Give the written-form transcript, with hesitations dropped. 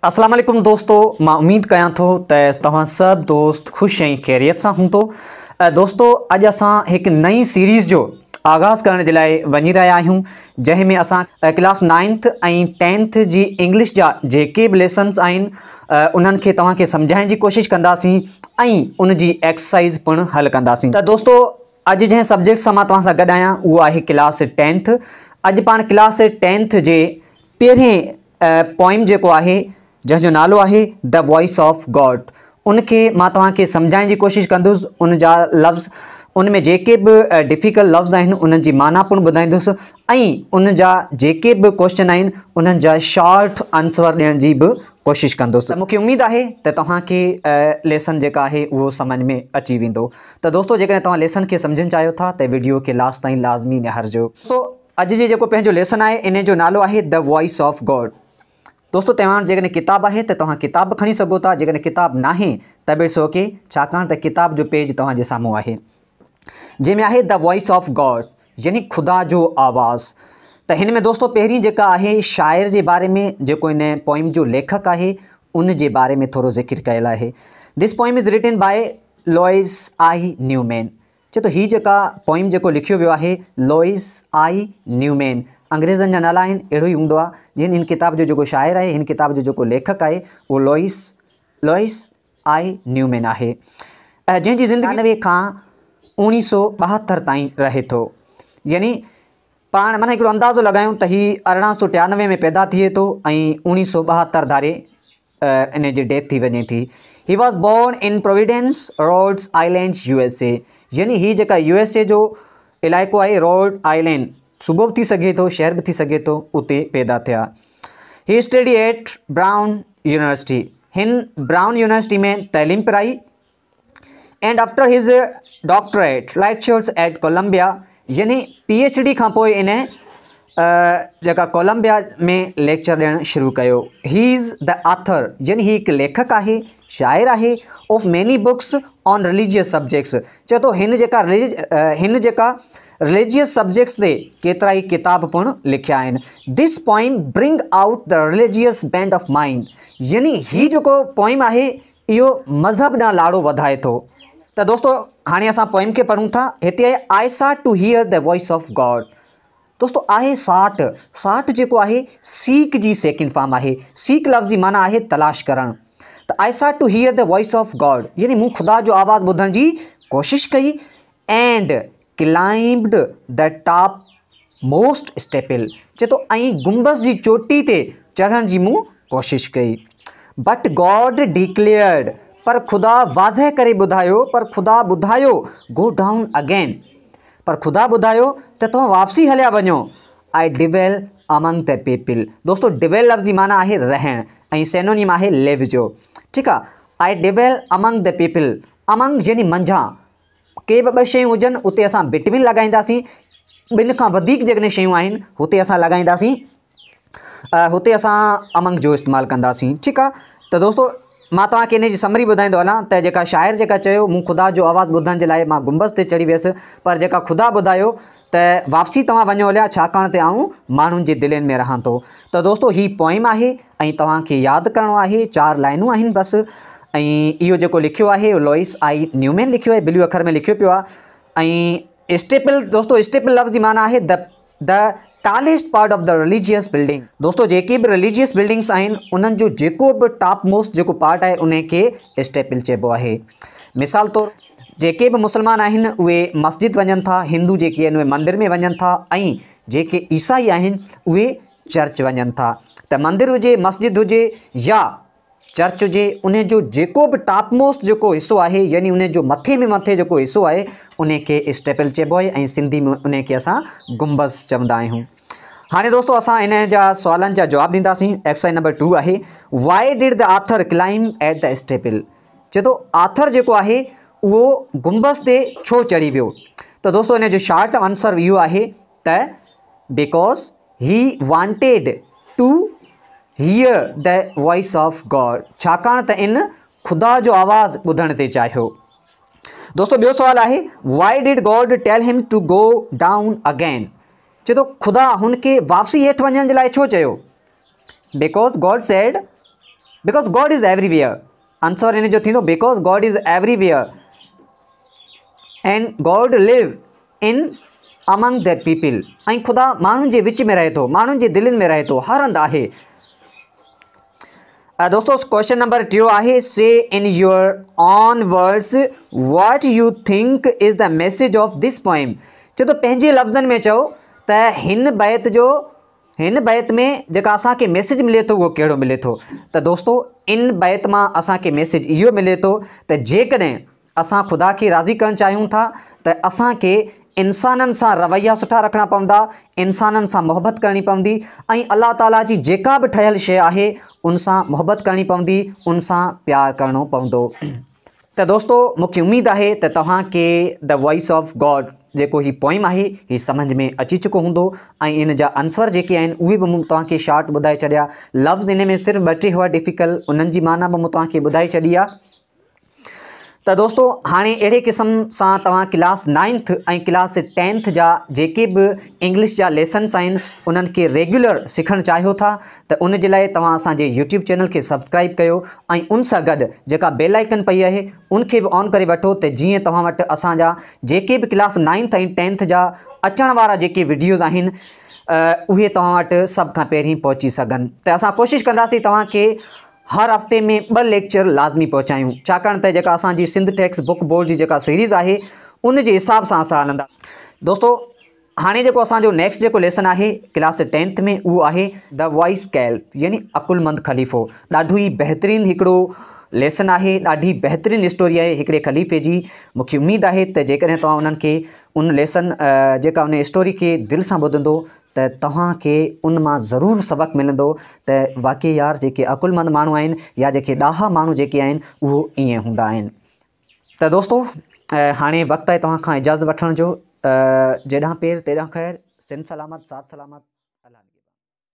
अस्सलाम वालेकुम दोस्तों, मां उम्मीद कयां थो त तव्हां सब दोस्त खुश ऐं ख़ैरियत सां हूंदो। दोस्तों अॼु असां हिकु नई सीरीज़ जो आगाज़ करण जे लाइ वञी रहिया आहियूं, जंहिंमें असां क्लास 9th ऐं 10th जी इंग्लिश जा जेके बि लेसन्स आहिनि उन्हनि खे तव्हांखे सम्झाइण जी कोशिशि कंदासीं ऐं उन जी एक्सरसाइज़ पिणु हल कंदासीं। त दोस्तों अॼु जंहिं सब्जेक्ट सां मां तव्हां सां गॾु आहियां उहो आहे क्लास 10th। अॼु पाण क्लास 10th जे पहिरें पोइम जेको आहे जंहिंजो नालो आहे द वॉइस ऑफ गॉड, उनखे मां तव्हांखे सम्झाइण जी कोशिशि कंदुसि। उन जा लफ़्ज़, उन में जेके बि डिफ़िकल्ट लफ़्ज़ आहिनि उन्हनि जी माना पिणु ॿुधाईंदुसि ऐं उन जा जेके बि क्वेश्चन आहिनि उन्हनि जा शॉर्ट आंसर ॾियण जी बि कोशिशि कंदुसि। मूंखे उमेदु आहे त तव्हांखे लेसन जेका आहे उहो सम्झ में अची वेंदो। त दोस्तों जेकॾहिं तव्हां लेसन खे सम्झणु चाहियो था त वीडियो खे लास्ट ताईं लाज़मी निहारजो। तो अॼु जे जेको पंहिंजो लेसन आहे इन जो नालो आहे द वॉइस ऑफ गॉड। दोस्तों तव्हां जेकॾहिं किताब आहे त तव्हां किताब खणी सघो था, जेकॾहिं किताब नाहे त बि इट्स ओके, छाकाणि त किताब जो पेज तव्हांजे साम्हूं आहे जंहिंमें आहे द वॉइस ऑफ गॉड, यानी ख़ुदा जो आवाज़। त हिन में दोस्तों पहिरीं जेका आहे शाइर जे बारे में, जेको इन पोइम जो लेखक आहे उन जे बारे में थोरो ज़िक्र कयल आहे। This poem is written by Lois I Newman. चए थो हीअ जेका पोइम जेको लिखियो वियो आहे लॉइस आई न्यूमैन, अंग्रेज़नि जा नाला आहिनि, अहिड़ो ई हूंदो आहे। जिन हिन किताब जो जेको शाइर आहे, हिन किताब जो जेको लेखक आहे उहो लॉइस आई न्यूमैन आहे, जंहिंजी ज़िंदगी 99 खां 1972 ताईं रहे थो। यानी पाण माना हिकिड़ो अंदाज़ो लॻायूं त हीअ 1893 में पैदा थिए थो ऐं 1972 धारे इन जी डेथ थी वञे थी। He was born in Providence, Rhodes Island, USA। यानी हीअ जेका USA जो इलाइक़ो आहे, रोड आइलैंड, सूबो बि थी सघे थो, शहर बि थी सघे थो, उते पैदा थिया। ही स्टडी एट ब्राउन यूनिवर्सिटी, हिन ब्राउन यूनिवर्सिटी में तइलीम कराई। एंड आफ्टर हिज डॉक्टरेट लेक्चर्स एट कोलंबिया, यानी PhD खां पोइ इन जेका कोलंबिया में लेक्चर ॾियणु शुरू कयो। ही इज़ द ऑथर, यानी ही हिकु लेखक आहे, शाइर आहे, of many books on religious subjects. चए थो हिन जेका रिलीजियस सब्जेक्ट्स ते केतिरा ई किताब पिणु लिखिया आहिनि। This poem bring out the religious band of mind, यानी ही जेको पोइम आहे इहो मज़हब ॾांहुं लाड़ो वधाए थो। त दोस्तों हाणे असां पोइम खे पढ़ूं था। हिते आहे I sought to hear the voice of God. दोस्तों आहे साट जेको आहे सीक जी सेकेंड फॉर्म आहे। सीक लफ़्ज़ जी माना आहे तलाश करणु। त I sought to hear the voice of God, यानी मूं ख़ुदा जो आवाज़ु ॿुधण जी कोशिशि कई। And climbed the topmost steeple, चए थो ऐं गुंबज़ जी चोटी ते चढ़ण जी मूं कोशिशि कई। बट गॉड डिक्लेयर्ड, पर ख़ुदा वाज़ह करे ॿुधायो, पर ख़ुदा ॿुधायो गो डाउन अगेन, पर ख़ुदा ॿुधायो त तव्हां वापसी हलिया वञो। आई डिवेल अमंग द पीपल। दोस्तों डिवेल लफ़्ज़ जी माना आहे रहणु ऐं सेनोनिम आहे लिव जो, ठीकु आहे। आई डिवेल अमंग द पीपल, अमंग यानी मंझां, के बि ॿ शयूं हुजनि उते असां बिटवीन लॻाईंदासीं। ॿिनि खां वधीक जेकॾहिं शयूं आहिनि हुते असां लॻाईंदासीं, हुते असां अमंग जो इस्तेमालु कंदासीं, ठीकु आहे। त दोस्तों मां तव्हांखे इन जी समरी ॿुधाईंदो हलां त जेका शाइर जेका चयो मूं ख़ुदा जो आवाज़ु ॿुधण जे लाइ मां गुंबज़ ते चढ़ी वियसि, पर जेका ख़ुदा ॿुधायो त वापसी तव्हां वञो हलिया, छाकाणि त आऊं माण्हुनि जे दिलनि में रहां थो। त दोस्तों हीअ पोइम आहे ऐं तव्हांखे यादि करिणो आहे, 4 लाइनूं आहिनि बसि। ऐं इहो जेको लिखियो आहे लॉइस आई न्यूमैन लिखियो आहे, ब्लू अखर में लिखियो पियो आहे। ऐं स्टेपल, दोस्तों स्टेपल लफ़्ज़ जी माना आहे the tallest part of the religious building. दोस्तों जेके बि रिलीजियस बिल्डिंग्स आहिनि उन्हनि जो जेको बि टॉप मोस्ट जेको पार्ट आहे उन खे स्टेपल चइबो आहे। मिसाल तौरु जेके बि मुस्लमान आहिनि उहे मस्जिद वञनि था, हिंदू जेके आहिनि उहे मंदर में वञनि था, ऐं जेके ईसाई आहिनि उहे चर्च वञनि था। त मंदरु हुजे, मस्जिद हुजे या चर्च हुजे, उन जो जेको बि टॉप मोस्ट जेको हिसो आहे, यानी उन जो मथे में मथे जेको हिसो आहे उन खे स्टेपल चइबो आहे ऐं सिंधी में उन खे असां गुंबज़ चवंदा आहियूं। हाणे दोस्तों असां इन जा सुवालनि जा जवाब ॾींदासीं। एक्सरसाइज नंबर 2 आहे why did the author climb at the staple. चए थो ऑथर जेको आहे उहो गुंबज़ ते छो चढ़ी वियो। त दोस्तों इन जो शॉर्ट आंसर इहो आहे त because he wanted two hear the voice of God, छाकाणि त इन ख़ुदा जो आवाज़ु ॿुधण ते चाहियो। दोस्तों ॿियो सुवालु आहे वाई डिड गॉड टेल हिम टू गो डाउन अगेन। चए थो ख़ुदा हुनखे वापसी हेठि वञण जे लाइ छो चयो। Because God said because God is everywhere. Answer इन जो थींदो because God is everywhere and God live in among that people. ऐं ख़ुदा माण्हुनि जे विच में रहे थो, माण्हुनि जे दिलनि में रहे थो, हर हंधि आहे। दोस्तों क्वेश्चन नंबर 2 आहे, से in your on words what U think is the message of this poem. चए तो पंहिंजे लफ़्ज़नि में चओ त हिन बैत में जेका असांखे मैसेज मिले थो उहो कहिड़ो मिले थो। त दोस्तों इन बैत मां असांखे मैसेज इहो मिले थो त जेकॾहिं असां ख़ुदा खे राज़ी करणु चाहियूं था त असांखे इंसाननि सां रवैया सुठा रखणा पवंदा, इंसाननि सां मोहबत करणी पवंदी ऐं अल्लाह ताला जी जेका बि ठहियलु शइ आहे उन सां मोहबत करणी पवंदी, उन सां प्यारु करिणो पवंदो। त दोस्तों मूंखे उमेद आहे त तव्हांखे द वॉइस ऑफ गॉड जेको ही पोइम आहे ही समझ में अची चुको हूंदो ऐं इन जा आंसर जेके आहिनि उहे बि मूं तव्हांखे शॉर्ट ॿुधाए छॾिया। लफ़्ज़ इन में सिर्फ़ु 2-3 हुआ डिफ़िकल्ट, उन्हनि जी माना बि मूं तव्हांखे ॿुधाए छॾी आहे। त दोस्तों हाणे अहिड़े क़िस्म सां तव्हां क्लास 9th ऐं क्लास 10th जा जेके बि इंग्लिश जा लेसन्स आहिनि उन्हनि खे रेगुलर सिखणु चाहियो था त उन जे लाइ तव्हां असांजे यूट्यूब चैनल खे सब्सक्राइब कयो ऐं उन सां गॾु जेका बेल आइकन पई आहे उनखे बि ऑन करे वठो त जीअं तव्हां वटि असांजा जेके बि क्लास 9th ऐं 10th जा अचण वारा जेके वीडियोज़ आहिनि उहे तव्हां वटि सभ खां पहिरीं पहुची सघनि। त असां कोशिशि कंदासीं तव्हांखे हर हफ़्ते में 2 लेक्चर लाज़मी पहुचायूं, छाकाणि त जेका असांजी सिंध टेक्स्ट बुक बोर्ड जी जेका सीरीज़ आहे उन जे हिसाब सां असां हलंदा। दोस्तों हाणे जेको असांजो नेक्स्ट जेको लेसन आहे क्लास 10th में उहो आहे द वॉइस कैल्फ, यानी अकुलमंद ख़लीफ़ो। ॾाढो ई बहितरीनु हिकिड़ो लेसन आहे, ॾाढी बहितरीनु स्टोरी आहे हिकिड़े ख़लीफ़े जी। मूंखे उमेद आहे त जेकॾहिं तव्हां उन्हनि खे उन लेसन जेका उन स्टोरी खे दिलि सां ॿुधंदो त तव्हांखे उन मां ज़रूरु सबक़ु मिलंदो त वाक़ई यार जेके अकुलमंद माण्हू आहिनि या जेके ॾाहा माण्हू जेके आहिनि उहो ईअं हूंदा आहिनि। त दोस्तों हाणे वक़्तु आहे तव्हां खां इजाज़त वठण जो। जेॾां पेर तेॾां ख़ैर, सिंध सलामत, साथ सलामत।